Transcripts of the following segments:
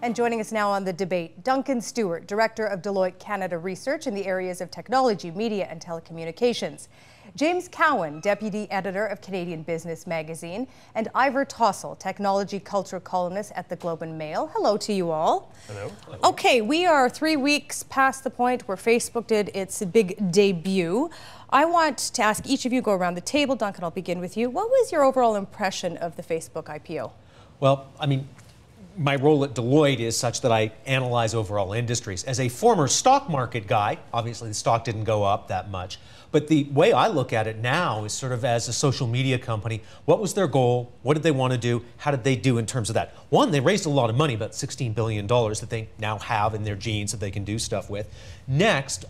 And joining us now on the debate, Duncan Stewart, Director of Deloitte Canada Research in the areas of technology, media and telecommunications. James Cowan, Deputy Editor of Canadian Business Magazine, and Ivor Tossell, Technology Culture Columnist at the Globe and Mail. Hello to you all. Hello. Okay, we are 3 weeks past the point where Facebook did its big debut. I want to ask each of you, go around the table. Duncan, I'll begin with you. What was your overall impression of the Facebook IPO? Well, I mean, my role at Deloitte is such that I analyze overall industries. As a former stock market guy, obviously the stock didn't go up that much, but the way I look at it now is sort of as a social media company. What was their goal? What did they want to do? How did they do in terms of that? One, they raised a lot of money, about $16 billion that they now have in their genes that they can do stuff with. Next,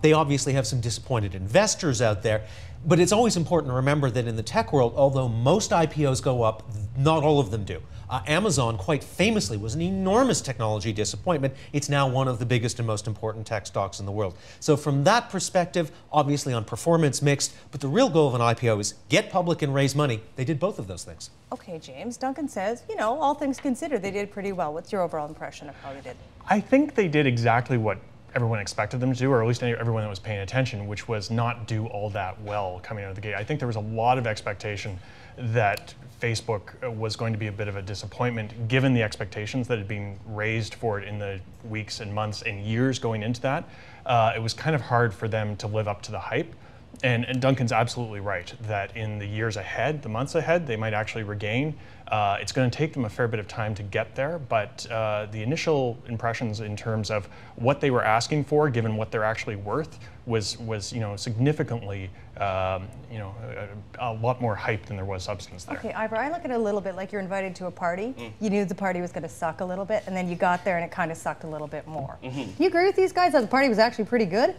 they obviously have some disappointed investors out there. But it's always important to remember that in the tech world, although most IPOs go up, not all of them do. Amazon, quite famously, was an enormous technology disappointment. It's now one of the biggest and most important tech stocks in the world. So from that perspective, obviously on performance mixed, but the real goal of an IPO is get public and raise money. They did both of those things. Okay, James. Duncan says, you know, all things considered, they did pretty well. What's your overall impression of how they did? I think they did exactly what everyone expected them to do, or at least everyone that was paying attention, which was not do all that well coming out of the gate. I think there was a lot of expectation that Facebook was going to be a bit of a disappointment given the expectations that had been raised for it in the weeks and months and years going into that. It was kind of hard for them to live up to the hype. And Duncan's absolutely right that in the years ahead, the months ahead, they might actually regain. It's going to take them a fair bit of time to get there, but the initial impressions in terms of what they were asking for, given what they're actually worth, was significantly a lot more hype than there was substance there. Okay, Ivor, I look at it a little bit like you're invited to a party. You knew the party was going to suck a little bit, and then you got there and it kind of sucked a little bit more. Do you agree with these guys that the party was actually pretty good?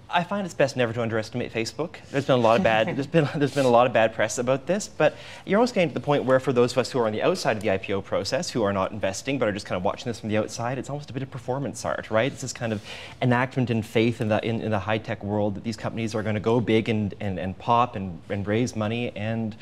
I find it's best never to underestimate Facebook. There's been a lot of bad there's been a lot of bad press about this, but you're almost getting to the point where for those of us who are on the outside of the IPO process, who are not investing but are just kind of watching this from the outside, it's almost a bit of performance art, right? It's this kind of enactment and faith in the high tech world that these companies are going to go big and pop and raise money, and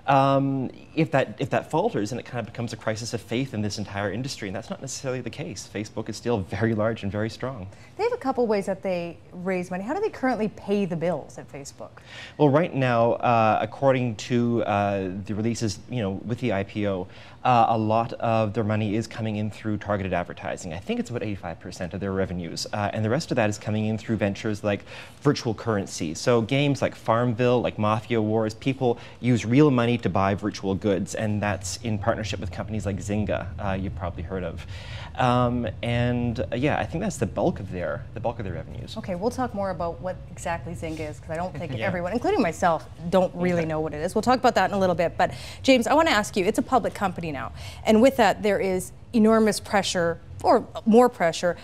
if that falters, then it kind of becomes a crisis of faith in this entire industry, and that's not necessarily the case. Facebook is still very large and very strong. They have a couple ways that they raise money. How do they currently pay the bills at Facebook? Well, right now, according to the releases, with the IPO, a lot of their money is coming in through targeted advertising. I think it's about 85% of their revenues, and the rest of that is coming in through ventures like virtual currency. So games like Farmville, like Mafia Wars, people use real money to buy virtual goods, and that's in partnership with companies like Zynga, you've probably heard of. Yeah, I think that's the bulk of their revenues. Okay, we'll talk more about what exactly Zynga is, because I don't think everyone, including myself, don't really know what it is. We'll talk about that in a little bit, but James, I want to ask you, it's a public company now, and with that there is enormous pressure, or more pressure,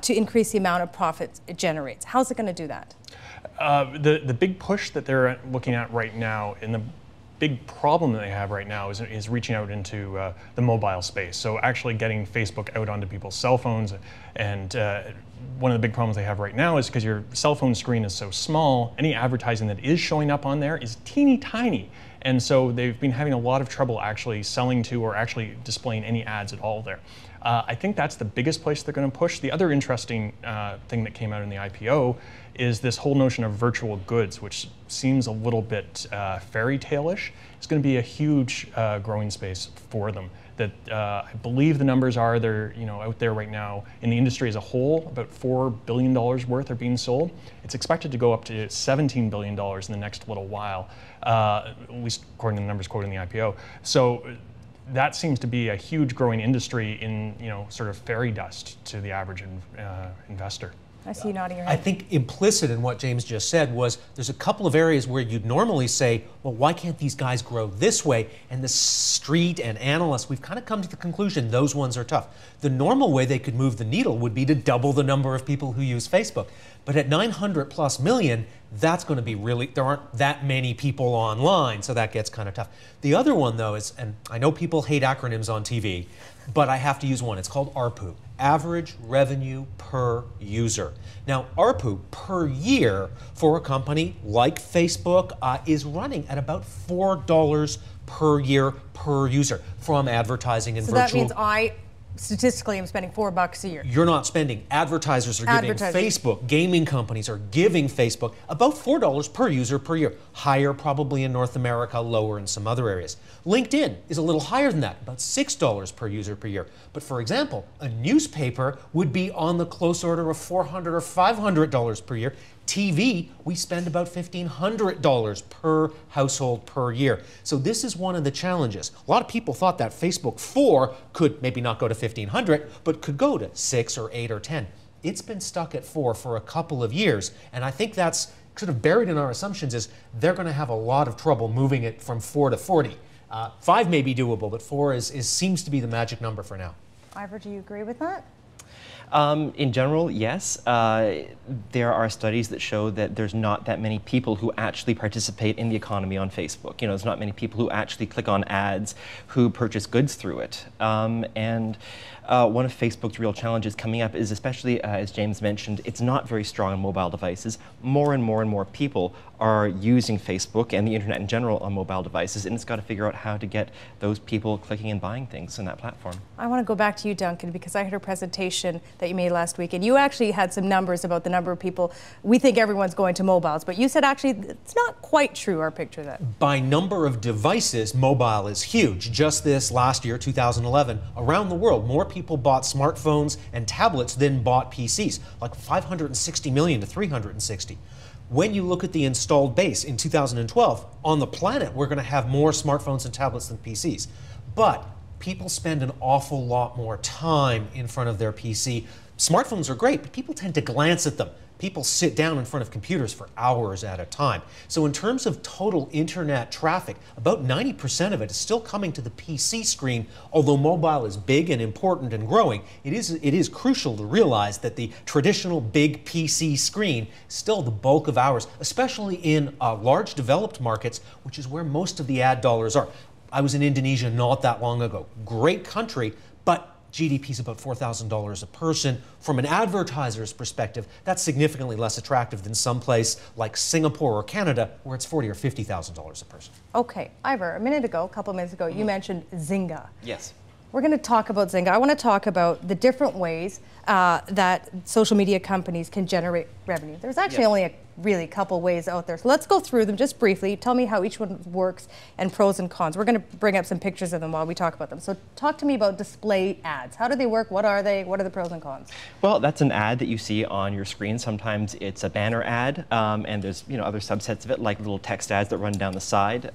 to increase the amount of profits it generates. How's it going to do that? The big push that they're looking at right now, and the big problem that they have right now is reaching out into the mobile space. So actually getting Facebook out onto people's cell phones. And one of the big problems they have right now is because your cell phone screen is so small, any advertising that is showing up on there is teeny tiny. And so they've been having a lot of trouble actually selling to or actually displaying any ads at all there. I think that's the biggest place they're going to push. The other interesting thing that came out in the IPO is this whole notion of virtual goods, which seems a little bit fairy tale-ish. It's going to be a huge growing space for them. That I believe the numbers are they're out there right now in the industry as a whole. About $4 billion worth are being sold. It's expected to go up to $17 billion in the next little while, at least according to the numbers quoted in the IPO. So that seems to be a huge growing industry in sort of fairy dust to the average investor. I see you nodding your head. I think implicit in what James just said was there's a couple of areas where you'd normally say, well, why can't these guys grow this way? And the street and analysts, we've kind of come to the conclusion those ones are tough. The normal way they could move the needle would be to double the number of people who use Facebook. But at 900+ million, that's going to be really, there aren't that many people online, so that gets kind of tough. The other one, though, is, and I know people hate acronyms on TV, but I have to use one. It's called ARPU, Average Revenue Per User. Now, ARPU per year for a company like Facebook is running at about $4 per year per user from advertising and so virtual. So that means I statistically I'm spending $4 a year. You're not spending. Advertisers are giving Facebook, gaming companies are giving Facebook about $4 per user per year. Higher probably in North America, lower in some other areas. LinkedIn is a little higher than that, about $6 per user per year. But for example, a newspaper would be on the close order of $400 or $500 per year. TV, we spend about $1,500 per household per year. So this is one of the challenges. A lot of people thought that Facebook 4 could maybe not go to $1,500, but could go to 6 or 8 or 10. It's been stuck at 4 for a couple of years, and I think that's sort of buried in our assumptions is they're going to have a lot of trouble moving it from 4 to 40. 5 may be doable, but 4 seems to be the magic number for now. Ivor, do you agree with that? In general, yes. There are studies that show that there's not that many people who actually participate in the economy on Facebook. You know, there's not many people who actually click on ads, who purchase goods through it. One of Facebook's real challenges coming up is, especially as James mentioned, it's not very strong on mobile devices. More and more people are using Facebook and the internet in general on mobile devices, and it's got to figure out how to get those people clicking and buying things on that platform. I want to go back to you, Duncan, because I heard a presentation that you made last week, and you actually had some numbers about the number of people. We think everyone's going to mobiles, but you said actually it's not quite true, our picture of that. By number of devices, mobile is huge. Just this last year, 2011, around the world, more people bought smartphones and tablets than bought PCs, like 560 million to 360. When you look at the installed base in 2012, on the planet, we're going to have more smartphones and tablets than PCs. But people spend an awful lot more time in front of their PC. Smartphones are great, but people tend to glance at them. People sit down in front of computers for hours at a time. So in terms of total internet traffic, about 90% of it is still coming to the PC screen. Although mobile is big and important and growing, it is crucial to realize that the traditional big PC screen is still the bulk of ours, especially in large developed markets, which is where most of the ad dollars are. I was in Indonesia not that long ago. Great country, but GDP is about $4,000 a person. From an advertiser's perspective, that's significantly less attractive than someplace like Singapore or Canada, where it's $40,000 or $50,000 a person. Okay, Ivor, a couple of minutes ago, you mentioned Zynga. Yes. We're going to talk about Zynga. I want to talk about the different ways that social media companies can generate revenue. There's actually only a really couple ways out there. So let's go through them just briefly. Tell me how each one works and pros and cons. We're going to bring up some pictures of them while we talk about them. So talk to me about display ads. How do they work? What are they? What are the pros and cons? Well, that's an ad that you see on your screen. Sometimes it's a banner ad, and there's other subsets of it, like little text ads that run down the side.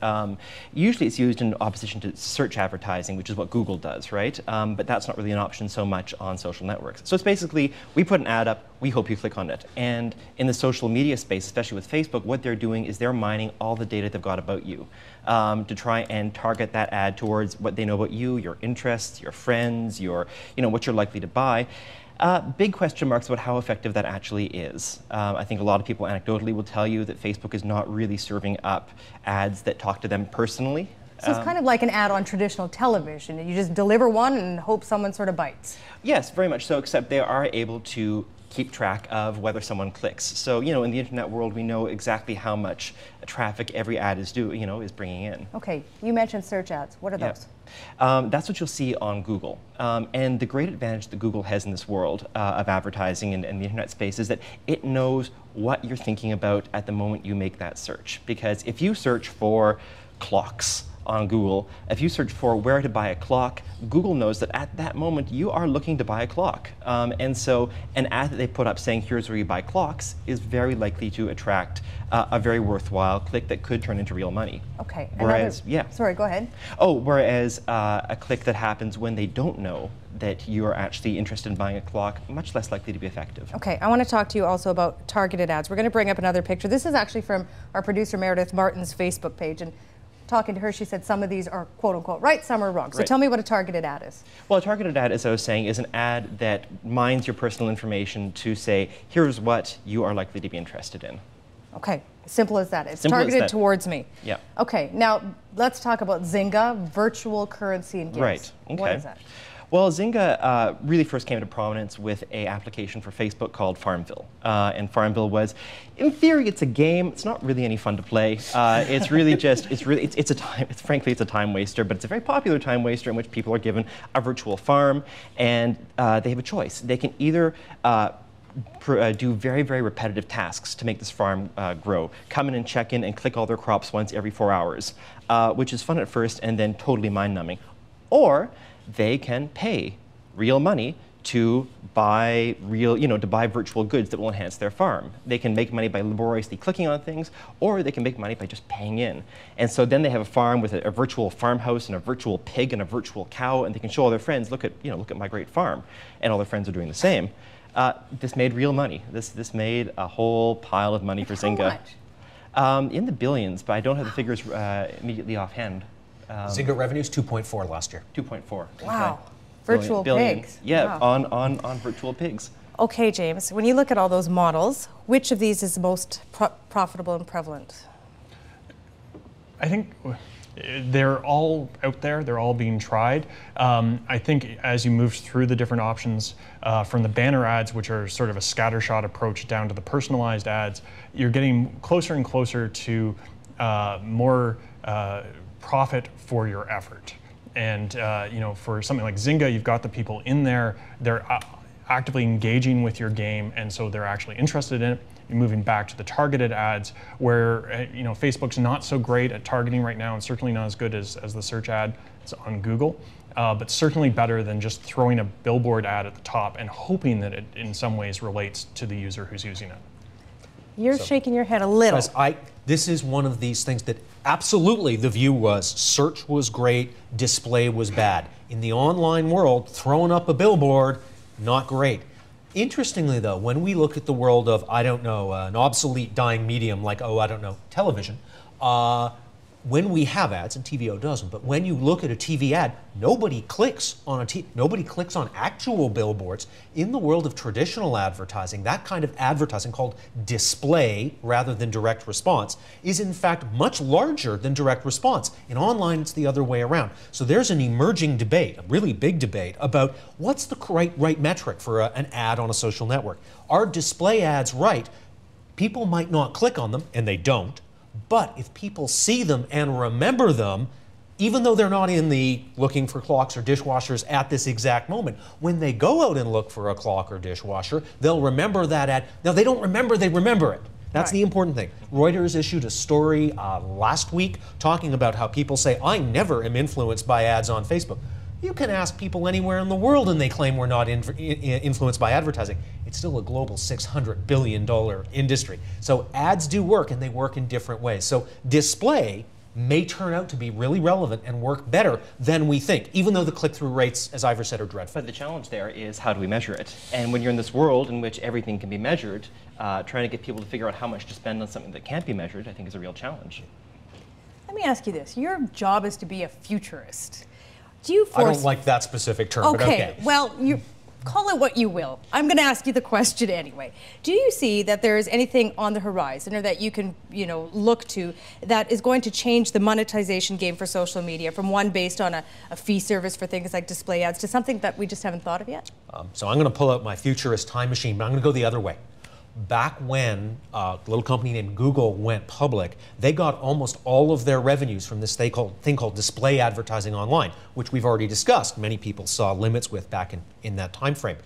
Usually it's used in opposition to search advertising, which is what Google does, right? But that's not really an option so much on social networks. So it's basically, we put an ad up, we hope you click on it. And in the social media space, especially with Facebook, what they're doing is they're mining all the data they've got about you to try and target that ad towards what they know about you, your interests, your friends, what you're likely to buy. Big question marks about how effective that actually is. I think a lot of people anecdotally will tell you that Facebook is not really serving up ads that talk to them personally. So it's kind of like an ad on traditional television. You just deliver one and hope someone sort of bites. Yes, very much so, except they are able to keep track of whether someone clicks. So, in the internet world, we know exactly how much traffic every ad is bringing in. Okay, you mentioned search ads. What are those? That's what you'll see on Google. And the great advantage that Google has in this world of advertising and the internet space is that it knows what you're thinking about at the moment you make that search. Because if you search for clocks on Google, if you search for where to buy a clock, Google knows that at that moment you are looking to buy a clock. And so an ad that they put up saying here's where you buy clocks is very likely to attract a very worthwhile click that could turn into real money. Okay. Whereas, Sorry, go ahead. Oh, whereas a click that happens when they don't know that you are actually interested in buying a clock, much less likely to be effective. Okay, I want to talk to you also about targeted ads. We're going to bring up another picture. This is actually from our producer Meredith Martin's Facebook page. And talking to her, she said some of these are quote unquote right, some are wrong. So tell me what a targeted ad is. Well, a targeted ad, as I was saying, is an ad that mines your personal information to say, here's what you are likely to be interested in. Okay, simple as that. It's targeted towards me. Yeah. Okay, now let's talk about Zynga, virtual currency engagement. Right. Okay. What is that? Well, Zynga really first came into prominence with an application for Facebook called Farmville. And Farmville was, in theory, it's a game. It's not really any fun to play. It's really just, frankly, it's a time waster, but it's a very popular time waster in which people are given a virtual farm, and they have a choice. They can either do very, very repetitive tasks to make this farm grow. Come in and check in and click all their crops once every 4 hours, which is fun at first and then totally mind-numbing. Or they can pay real money to buy to buy virtual goods that will enhance their farm. They can make money by laboriously clicking on things, or they can make money by just paying in. And so then they have a farm with a virtual farmhouse and a virtual pig and a virtual cow, and they can show all their friends, look at my great farm, and all their friends are doing the same. This made real money. This made a whole pile of money for Zynga. How much? In the billions, but I don't have the figures immediately offhand. Zynga revenues 2.4 last year. 2.4. Wow. Virtual billion. pigs. Yeah, wow. on virtual pigs. Okay, James, when you look at all those models, which of these is the most profitable and prevalent? I think they're all out there. They're all being tried. I think as you move through the different options, from the banner ads, which are sort of a scattershot approach, down to the personalized ads, you're getting closer and closer to more profit for your effort. And for something like Zynga, you've got the people in there, they're actively engaging with your game, and so they're actually interested in it. You're moving back to the targeted ads, where Facebook's not so great at targeting right now, and certainly not as good as the search ad on Google, but certainly better than just throwing a billboard ad at the top and hoping that it in some ways relates to the user who's using it. You're shaking your head a little. This is one of these things that absolutely the view was search was great, display was bad. In the online world, throwing up a billboard, not great. Interestingly, though, when we look at the world of, I don't know, an obsolete dying medium like, television, when we have ads, and TVO doesn't, but when you look at a TV ad, nobody clicks on nobody clicks on actual billboards. In the world of traditional advertising, that kind of advertising called display rather than direct response is in fact much larger than direct response. In online, it's the other way around. So there's an emerging debate, a really big debate, about what's the right metric for an ad on a social network. Are display ads right? People might not click on them, and they don't. But if people see them and remember them, even though they're not in the looking for clocks or dishwashers at this exact moment, when they go out and look for a clock or dishwasher, they'll remember that ad. Now, they don't remember, they remember it. That's the important thing. Reuters issued a story last week talking about how people say, I never am influenced by ads on Facebook. You can ask people anywhere in the world and they claim we're not influenced by advertising. It's still a global $600 billion industry. So ads do work, and they work in different ways. So display may turn out to be really relevant and work better than we think, even though the click-through rates, as Ivor said, are dreadful. But the challenge there is, how do we measure it? And when you're in this world in which everything can be measured, trying to get people to figure out how much to spend on something that can't be measured, I think is a real challenge. Let me ask you this. Your job is to be a futurist. Do you force... I don't like that specific term, but okay. Well, you call it what you will. I'm going to ask you the question anyway. Do you see that there is anything on the horizon, or that you can, look to, that is going to change the monetization game for social media from one based on a fee service for things like display ads to something that we just haven't thought of yet? So I'm going to pull out my futurist time machine, but I'm going to go the other way. Back when a little company named Google went public, they got almost all of their revenues from this thing called display advertising online, which we've already discussed. Many people saw limits with back in that time frame.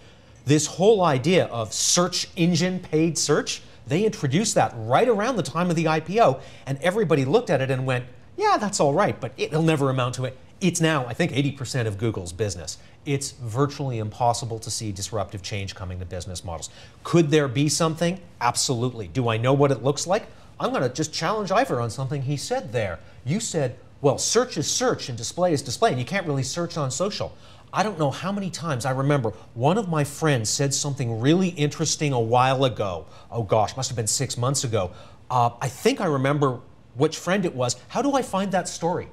This whole idea of search engine paid search, they introduced that right around the time of the IPO, and everybody looked at it and went, yeah, that's all right, but it'll never amount to it. It's now, I think, 80% of Google's business. It's virtually impossible to see disruptive change coming to business models. Could there be something? Absolutely. Do I know what it looks like? I'm going to just challenge Ivor on something he said there. You said, well, search is search and display is display, and you can't really search on social. I don't know how many times I remember one of my friends said something really interesting a while ago. Oh gosh, must have been 6 months ago. I think I remember which friend it was. How do I find that story?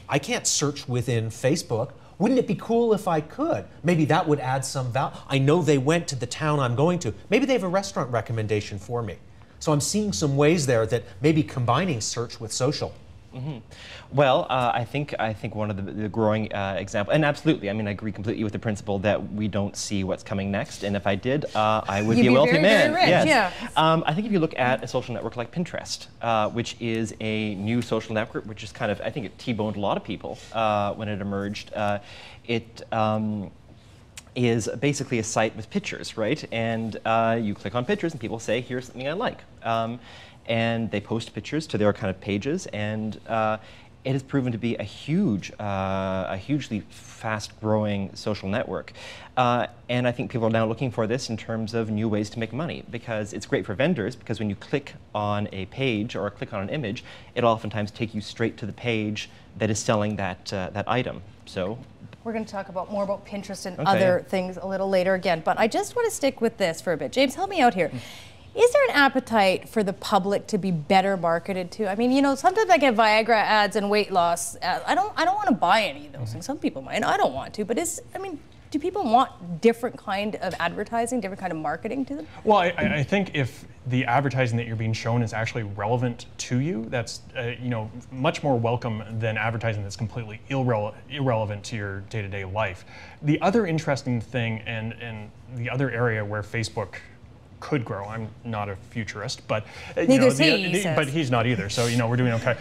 I can't search within Facebook. Wouldn't it be cool if I could? Maybe that would add some value. I know they went to the town I'm going to. Maybe they have a restaurant recommendation for me. So I'm seeing some ways there that maybe combining search with social. Well, I think one of the growing example, and absolutely, I mean, I agree completely with the principle that we don't see what's coming next. And if I did, I would be a wealthy man. Very rich, yes. yeah. I think if you look at a social network like Pinterest, which is a new social network, which is kind of, I think it T-boned a lot of people when it emerged. It is basically a site with pictures, right? And you click on pictures, and people say, "Here's something I like." And they post pictures to their kind of pages, and it has proven to be a hugely fast-growing social network. And I think people are now looking for this in terms of new ways to make money, because it's great for vendors, because when you click on a page or click on an image, it'll oftentimes take you straight to the page that is selling that item. So we're going to talk more about Pinterest and other things a little later again, but I just want to stick with this for a bit. James, help me out here. Is there an appetite for the public to be better marketed to? I mean, you know, sometimes I get Viagra ads and weight loss. I don't want to buy any of those things. Some people might. I don't want to. But do people want different kind of advertising, different kind of marketing to them? Well, I think if the advertising that you're being shown is actually relevant to you, that's much more welcome than advertising that's completely irrelevant to your day-to-day life. The other interesting thing, and the other area where Facebook could grow. I'm not a futurist, but neither is he, but he's not either. So we're doing okay.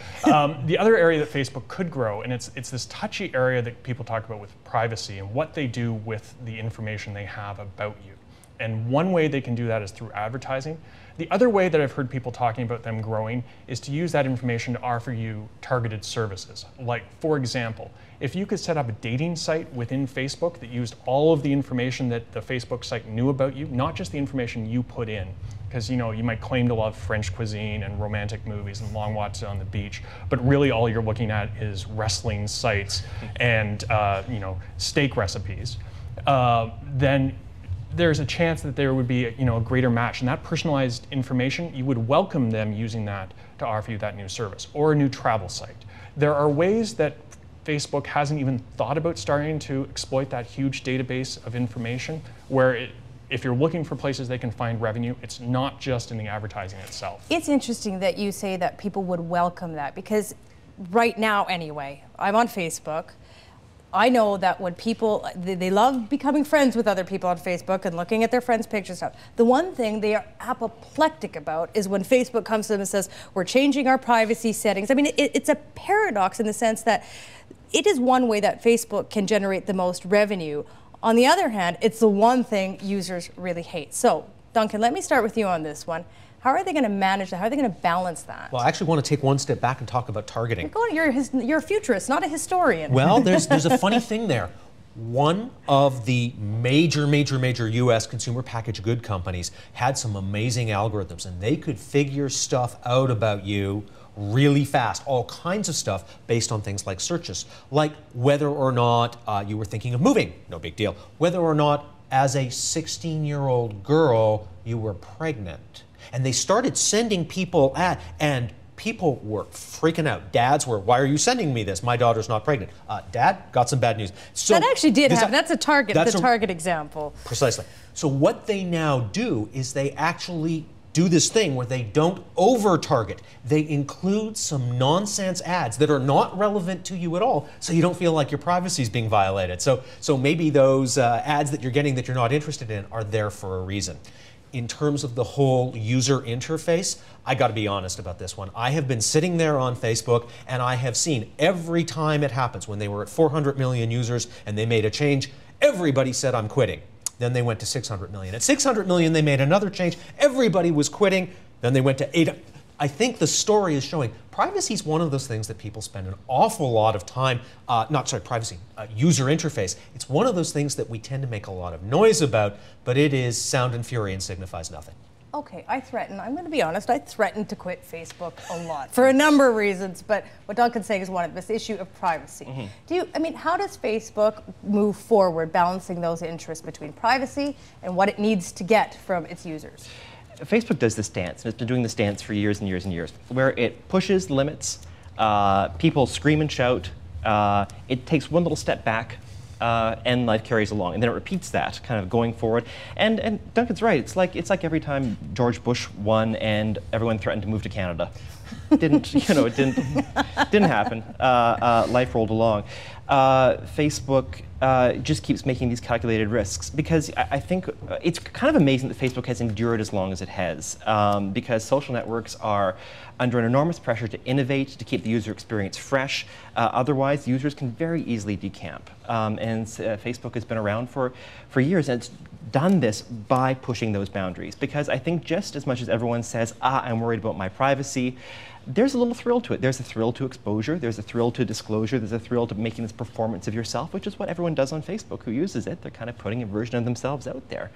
The other area that Facebook could grow, and it's this touchy area that people talk about with privacy and what they do with the information they have about you. And one way they can do that is through advertising. The other way that I've heard people talking about them growing is to use that information to offer you targeted services. Like, for example, if you could set up a dating site within Facebook that used all of the information that the Facebook site knew about you, not just the information you put in, because you might claim to love French cuisine and romantic movies and long walks on the beach, but really all you're looking at is wrestling sites and steak recipes, then there's a chance that there would be a greater match. And that personalized information, you would welcome them using that to offer you that new service or a new travel site. There are ways that Facebook hasn't even thought about starting to exploit that huge database of information where if you're looking for places they can find revenue, it's not just in the advertising itself. It's interesting that you say that people would welcome that, because right now anyway, I'm on Facebook. I know that when people, they love becoming friends with other people on Facebook and looking at their friends' pictures and stuff. The one thing they are apoplectic about is when Facebook comes to them and says, we're changing our privacy settings. I mean, it's a paradox in the sense that it is one way that Facebook can generate the most revenue. On the other hand, it's the one thing users really hate. So, Duncan, let me start with you on this one. How are they going to manage that? How are they going to balance that? Well, I actually want to take one step back and talk about targeting. You're a futurist, not a historian. Well, there's a funny thing there. One of the major U.S. consumer packaged good companies had some amazing algorithms, and they could figure stuff out about you really fast, all kinds of stuff based on things like searches, like whether or not you were thinking of moving, no big deal, whether or not as a 16-year-old girl you were pregnant. And they started sending people and people were freaking out. Dads were, why are you sending me this? My daughter's not pregnant. Dad, got some bad news. So that actually did happen. That's a target example. Precisely. So what they now do is they actually do this thing where they don't over-target. They include some nonsense ads that are not relevant to you at all, so you don't feel like your privacy is being violated. So maybe those ads that you're getting that you're not interested in are there for a reason. In terms of the whole user interface, I got to be honest about this one. I have been sitting there on Facebook, and I have seen every time it happens, when they were at 400 million users and they made a change, everybody said, I'm quitting. Then they went to 600 million. At 600 million, they made another change. Everybody was quitting. Then they went to 800. I think the story is showing privacy is one of those things that people spend an awful lot of time, user interface. It's one of those things that we tend to make a lot of noise about, but it is sound and fury and signifies nothing. Okay, I'm going to be honest, I threaten to quit Facebook a lot for a number of reasons, but what Duncan's saying is one of this issue of privacy. How does Facebook move forward balancing those interests between privacy and what it needs to get from its users? Facebook does this dance, and it's been doing this dance for years and years and years, where it pushes limits, people scream and shout, it takes one little step back, and life carries along, and then it repeats that, kind of going forward. And Duncan's right. It's like every time George Bush won and everyone threatened to move to Canada. Didn't, you know, it didn't happen. Life rolled along. Facebook just keeps making these calculated risks, because I think it's kind of amazing that Facebook has endured as long as it has, because social networks are under an enormous pressure to innovate, to keep the user experience fresh. Otherwise, users can very easily decamp. Facebook has been around for years, and it's done this by pushing those boundaries. Because I think just as much as everyone says, I'm worried about my privacy, there's a little thrill to it. There's a thrill to exposure, there's a thrill to disclosure, there's a thrill to making this performance of yourself, which is what everyone does on Facebook who uses it. They're kind of putting a version of themselves out there.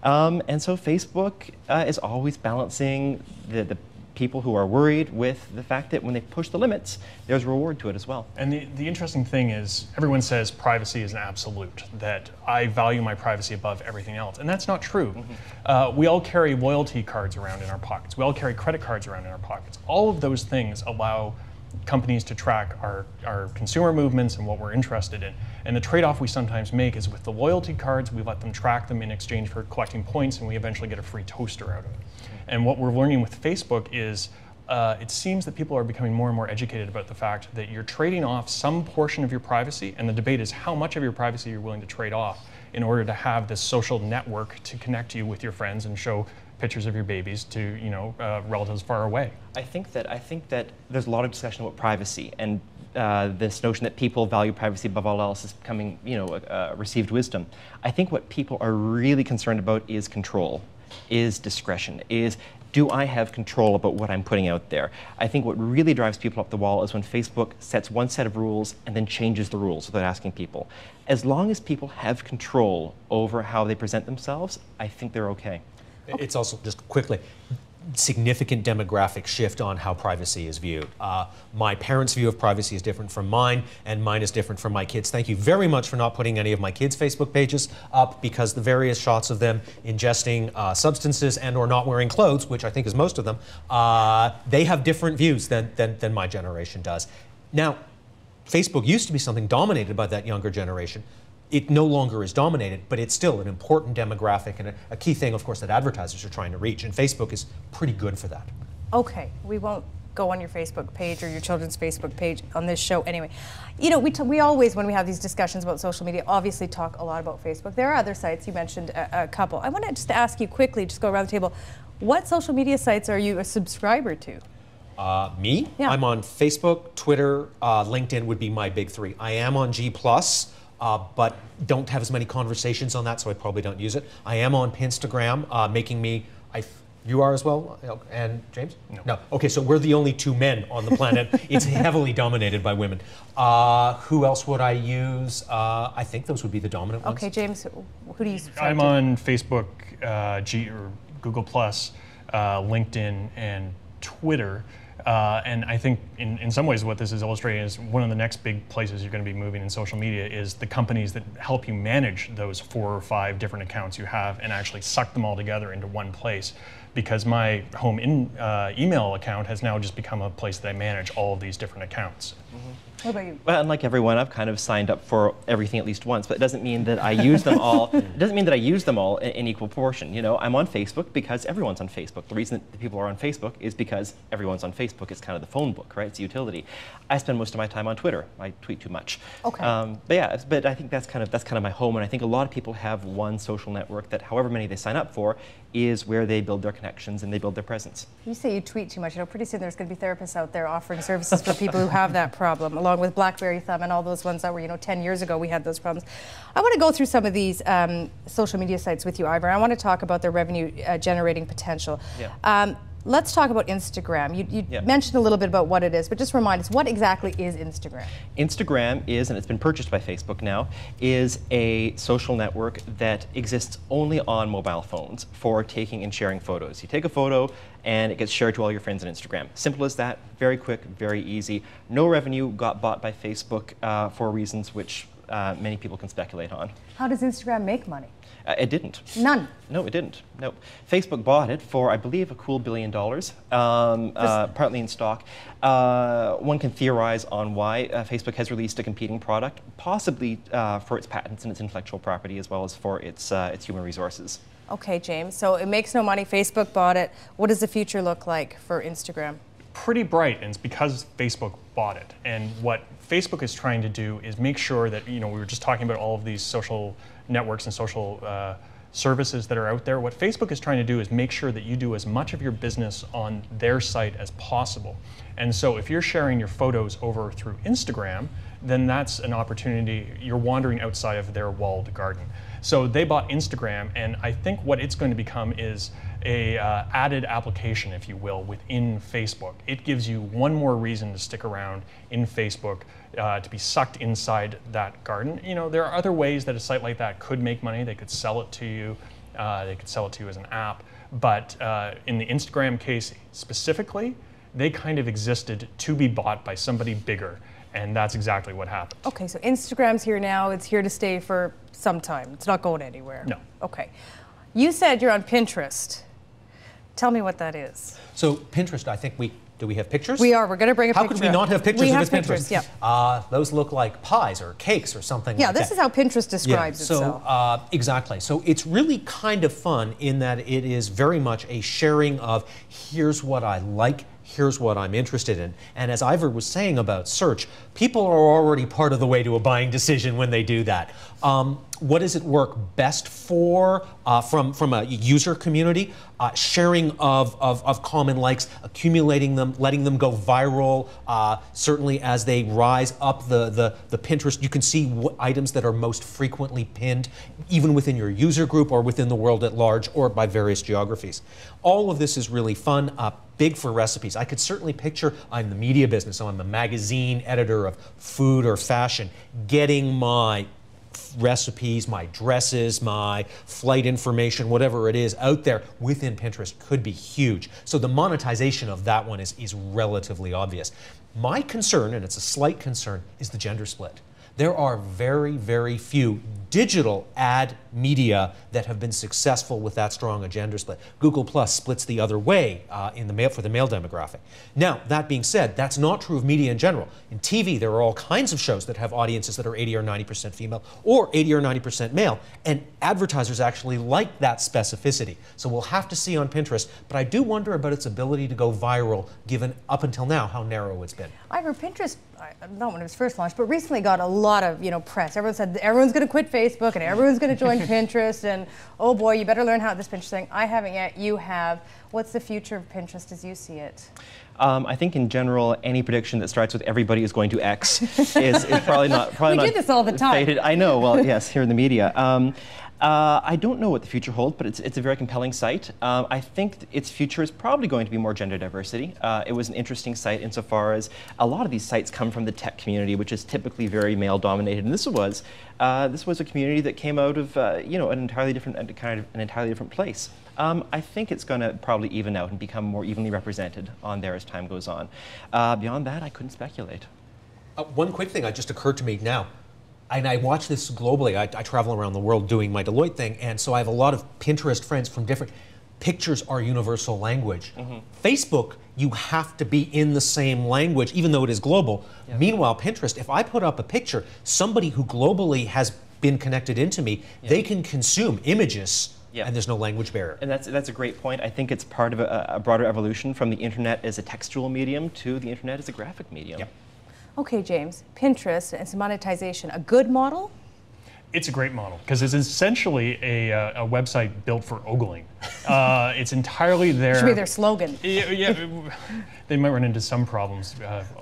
And so Facebook is always balancing the people who are worried with the fact that when they push the limits, there's a reward to it as well. And the interesting thing is, everyone says privacy is an absolute, that I value my privacy above everything else. And that's not true. Mm-hmm. We all carry loyalty cards around in our pockets. We all carry credit cards around in our pockets. All of those things allow companies to track our consumer movements and what we're interested in. And the trade-off we sometimes make is with the loyalty cards, we let them track them in exchange for collecting points, and we eventually get a free toaster out of it. And what we're learning with Facebook is it seems that people are becoming more and more educated about the fact that you're trading off some portion of your privacy, and the debate is how much of your privacy you're willing to trade off in order to have this social network to connect you with your friends and show pictures of your babies to relatives far away. I think that there's a lot of discussion about privacy, and this notion that people value privacy above all else is becoming received wisdom. I think what people are really concerned about is control, is discretion, is do I have control about what I'm putting out there? I think what really drives people up the wall is when Facebook sets one set of rules and then changes the rules without asking people. As long as people have control over how they present themselves, I think they're okay. It's also, just quickly, significant demographic shift on how privacy is viewed. My parents' view of privacy is different from mine, and mine is different from my kids. Thank you very much for not putting any of my kids' Facebook pages up, because the various shots of them ingesting substances and or not wearing clothes, which I think is most of them, they have different views than my generation does. Now, Facebook used to be something dominated by that younger generation. It no longer is dominated, but it's still an important demographic and a key thing, of course, that advertisers are trying to reach, and Facebook is pretty good for that. Okay, we won't go on your Facebook page or your children's Facebook page on this show anyway. You know, we always, when we have these discussions about social media, obviously talk a lot about Facebook. There are other sites, you mentioned a couple. I want to just ask you quickly, just go around the table, what social media sites are you a subscriber to? Me? Yeah. I'm on Facebook, Twitter, LinkedIn would be my big three. I am on G+, but don't have as many conversations on that, so I probably don't use it. I am on Pinstagram, making me, you are as well? And James? No. Okay, so we're the only two men on the planet. It's heavily dominated by women. Who else would I use? I think those would be the dominant ones. Okay, James, who do you subscribe I'm to? on Facebook, or Google+, LinkedIn, and Twitter. And I think in some ways what this is illustrating is one of the next big places you're going to be moving in social media is the companies that help you manage those 4 or 5 different accounts you have and actually suck them all together into one place. Because my home email account has now just become a place that I manage all of these different accounts. Mm-hmm. What about you? Well, unlike everyone, I've kind of signed up for everything at least once, but it doesn't mean that I use them all. It doesn't mean that I use them all in equal proportion. You know, I'm on Facebook because everyone's on Facebook. The reason that people are on Facebook is because everyone's on Facebook. It's kind of the phone book, right? It's a utility. I spend most of my time on Twitter. I tweet too much. Okay. But I think that's kind of my home, and I think a lot of people have one social network that, however many they sign up for, is where they build their connections and they build their presence. You say you tweet too much. You know, pretty soon there's going to be therapists out there offering services for people who have that problem, along with BlackBerry Thumb and all those ones that were, 10 years ago we had those problems. I want to go through some of these social media sites with you, Ivor. I want to talk about their revenue generating potential. Yeah. Let's talk about Instagram. You mentioned a little bit about what it is, but just remind us, what exactly is Instagram? Instagram is, and it's been purchased by Facebook now, is a social network that exists only on mobile phones for taking and sharing photos. You take a photo and it gets shared to all your friends on Instagram. Simple as that, very quick, very easy. No revenue, got bought by Facebook for reasons which many people can speculate on. How does Instagram make money? It didn't. None? No, it didn't. No. Facebook bought it for, I believe, a cool $1 billion, partly in stock. One can theorize on why Facebook has released a competing product, possibly for its patents and its intellectual property, as well as for its human resources. Okay, James, so it makes no money. Facebook bought it. What does the future look like for Instagram? pretty bright, and it's because Facebook bought it. And what Facebook is trying to do is make sure that, we were just talking about all of these social networks and social services that are out there. What Facebook is trying to do is make sure that you do as much of your business on their site as possible. And so if you're sharing your photos over through Instagram, then that's an opportunity. You're wandering outside of their walled garden. So they bought Instagram, and I think what it's going to become is a added application, if you will, within Facebook. It gives you one more reason to stick around in Facebook, to be sucked inside that garden. There are other ways that a site like that could make money. They could sell it to you. They could sell it to you as an app. But in the Instagram case specifically, they kind of existed to be bought by somebody bigger. And that's exactly what happened. Okay, so Instagram's here now. It's here to stay for some time. It's not going anywhere. No. Okay. You said you're on Pinterest. Tell me what that is. So Pinterest, I think do we have pictures? We are. We're going to bring a picture. How could we not have pictures if it's Pinterest? Yeah. Those look like pies or cakes or something like that. Yeah, this is how Pinterest describes itself. So exactly. So it's really kind of fun in that it is very much a sharing of here's what I like, here's what I'm interested in. And as Ivor was saying about search, people are already part of the way to a buying decision when they do that. What does it work best for from a user community? Sharing of common likes, accumulating them, letting them go viral. Certainly as they rise up the Pinterest, you can see what items that are most frequently pinned, even within your user group or within the world at large or by various geographies. All of this is really fun. Big for recipes. I could certainly picture, I'm the media business, so I'm a magazine editor of food or fashion, getting my recipes, my dresses, my flight information, whatever it is out there within Pinterest could be huge. So the monetization of that one is relatively obvious. My concern, and it's a slight concern, is the gender split. There are very, very few digital ad media that have been successful with that strong a gender split. Google Plus splits the other way for the male demographic. Now, that being said, that's not true of media in general. In TV, there are all kinds of shows that have audiences that are 80 or 90% female or 80 or 90% male, and advertisers actually like that specificity. So we'll have to see on Pinterest, but I do wonder about its ability to go viral given up until now how narrow it's been. Ivor, Pinterest, not when it was first launched, but recently got a lot of press. Everyone said everyone's going to quit Facebook and everyone's going to join Pinterest, and oh boy, you better learn how this Pinterest thing. I haven't yet. You have. What's the future of Pinterest as you see it? I think in general, any prediction that starts with everybody is going to X is probably not. We do this all the time. Fated. I know. Well, yes, here in the media. I don't know what the future holds, but it's a very compelling site. I think its future is probably going to be more gender diversity. It was an interesting site insofar as a lot of these sites come from the tech community, which is typically very male-dominated, and this was a community that came out of an entirely different place. I think it's going to probably even out and become more evenly represented on there as time goes on. Beyond that, I couldn't speculate. One quick thing that just occurred to me now. And I watch this globally. I travel around the world doing my Deloitte thing, and so I have a lot of Pinterest friends from different. Pictures are universal language. Mm-hmm. Facebook, you have to be in the same language, even though it is global. Yep. Meanwhile, Pinterest, if I put up a picture, somebody who globally has been connected into me, yep, they can consume images. Yeah. And there's no language barrier. And that's a great point. I think it's part of a broader evolution from the internet as a textual medium to the internet as a graphic medium. Yep. Okay, James, Pinterest and some monetization, a good model? It's a great model because it's essentially a website built for ogling. It's entirely there. Should be their slogan. Yeah, they might run into some problems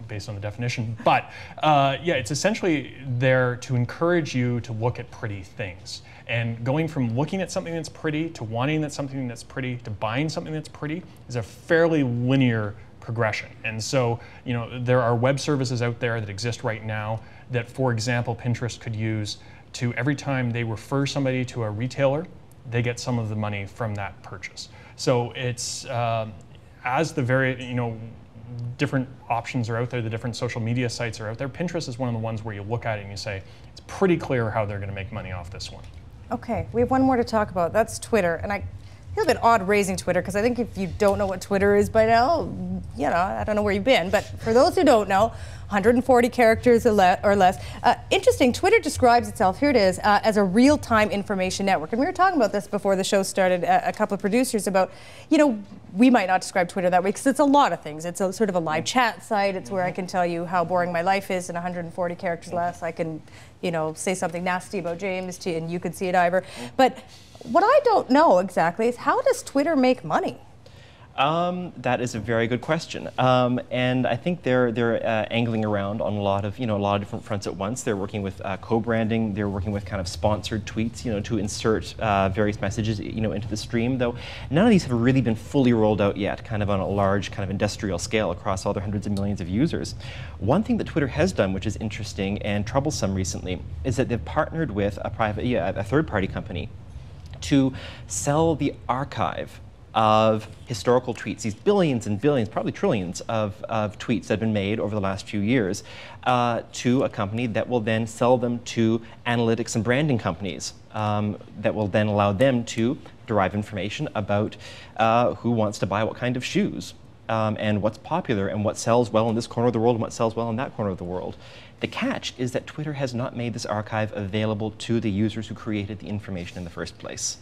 based on the definition, but yeah, it's essentially there to encourage you to look at pretty things. And going from looking at something that's pretty to wanting something that's pretty to buying something that's pretty is a fairly linear progression. And so, there are web services out there that exist right now that, for example, Pinterest could use to every time they refer somebody to a retailer, they get some of the money from that purchase. So it's, as the very, different options are out there, the different social media sites are out there, Pinterest is one of the ones where you look at it and you say, it's pretty clear how they're going to make money off this one. Okay, we have one more to talk about. That's Twitter. And feels a bit odd raising Twitter, because I think if you don't know what Twitter is by now, you know, I don't know where you've been. But for those who don't know, 140 characters or less. Interesting, Twitter describes itself, here it is, as a real-time information network. And we were talking about this before the show started, a couple of producers, about, you know, we might not describe Twitter that way because it's a lot of things. It's a sort of a live chat site. It's where I can tell you how boring my life is in 140 characters less. I can, you know, say something nasty about James and you can see it, Ivor. But what I don't know exactly is, how does Twitter make money? That is a very good question, and I think they're angling around on a lot of different fronts at once. They're working with co-branding. They're working with kind of sponsored tweets, to insert various messages, into the stream. Though none of these have really been fully rolled out yet, kind of on a large kind of industrial scale across all their hundreds of millions of users. One thing that Twitter has done, which is interesting and troublesome recently, is that they've partnered with a third-party company to sell the archive of historical tweets, these billions and billions, probably trillions of tweets that have been made over the last few years, to a company that will then sell them to analytics and branding companies that will then allow them to derive information about who wants to buy what kind of shoes, and what's popular and what sells well in this corner of the world and what sells well in that corner of the world. The catch is that Twitter has not made this archive available to the users who created the information in the first place.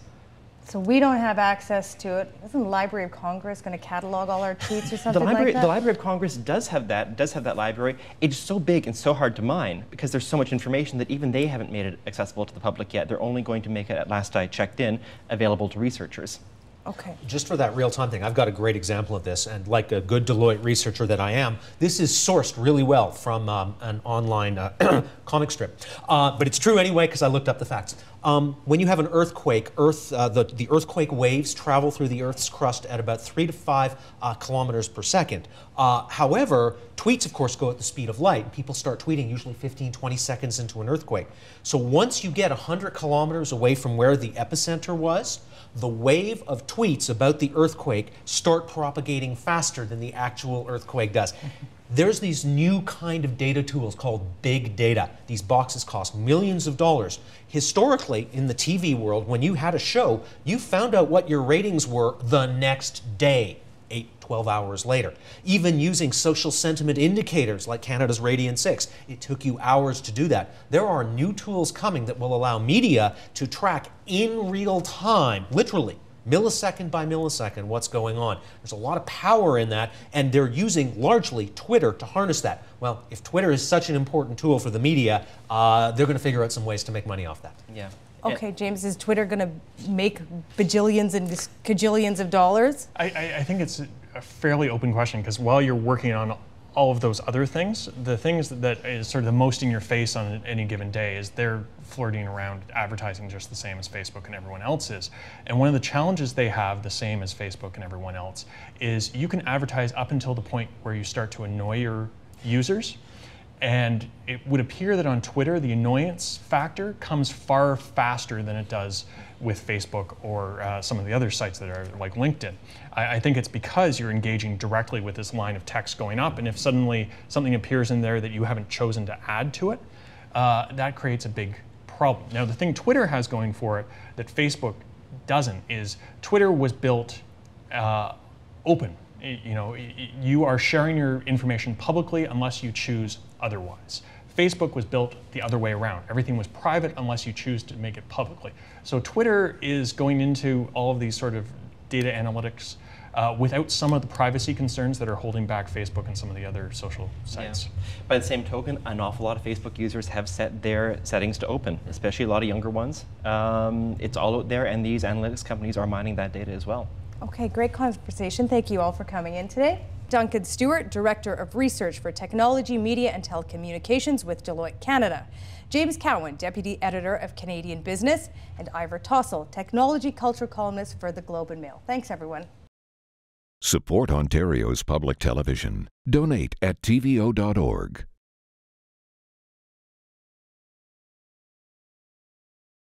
So we don't have access to it. Isn't the Library of Congress going to catalog all our tweets or something like that? The Library of Congress does have that library. It's so big and so hard to mine because there's so much information that even they haven't made it accessible to the public yet. They're only going to make it, at last I checked in, available to researchers. Okay. Just for that real-time thing, I've got a great example of this, and like a good Deloitte researcher that I am, this is sourced really well from an online comic strip. But it's true anyway, because I looked up the facts. When you have an earthquake, the earthquake waves travel through the Earth's crust at about 3 to 5 kilometers per second. However, tweets, of course, go at the speed of light. People start tweeting usually 15, 20 seconds into an earthquake. So once you get 100 kilometers away from where the epicenter was, the wave of tweets about the earthquake start propagating faster than the actual earthquake does. There's these new kind of data tools called big data. These boxes cost millions of dollars. Historically, in the TV world, when you had a show, you found out what your ratings were the next day, 8, 12 hours later. Even using social sentiment indicators like Canada's Radian 6, it took you hours to do that. There are new tools coming that will allow media to track in real time, literally, millisecond by millisecond, what's going on. There's a lot of power in that, and they're using largely Twitter to harness that. Well, if Twitter is such an important tool for the media, they're going to figure out some ways to make money off that. Yeah. Okay, James, is Twitter going to make bajillions and cajillions of dollars? I think it's a fairly open question, because while you're working on all of those other things, the things that is sort of the most in your face on any given day is they're flirting around advertising just the same as Facebook and everyone else is. And one of the challenges they have, the same as Facebook and everyone else, is you can advertise up until the point where you start to annoy your users. And it would appear that on Twitter, the annoyance factor comes far faster than it does with Facebook or some of the other sites that are like LinkedIn. I think it's because you're engaging directly with this line of text going up, and if suddenly something appears in there that you haven't chosen to add to it, that creates a big problem. Now, the thing Twitter has going for it that Facebook doesn't is Twitter was built open. You are sharing your information publicly unless you choose otherwise. Facebook was built the other way around. Everything was private unless you choose to make it publicly. So Twitter is going into all of these sort of data analytics without some of the privacy concerns that are holding back Facebook and some of the other social sites. Yeah. By the same token, an awful lot of Facebook users have set their settings to open, especially a lot of younger ones. It's all out there, and these analytics companies are mining that data as well. Okay, great conversation. Thank you all for coming in today. Duncan Stewart, Director of Research for Technology, Media and Telecommunications with Deloitte Canada. James Cowan, Deputy Editor of Canadian Business, and Ivor Tossell, Technology Culture Columnist for the Globe and Mail. Thanks, everyone. Support Ontario's public television. Donate at tvo.org.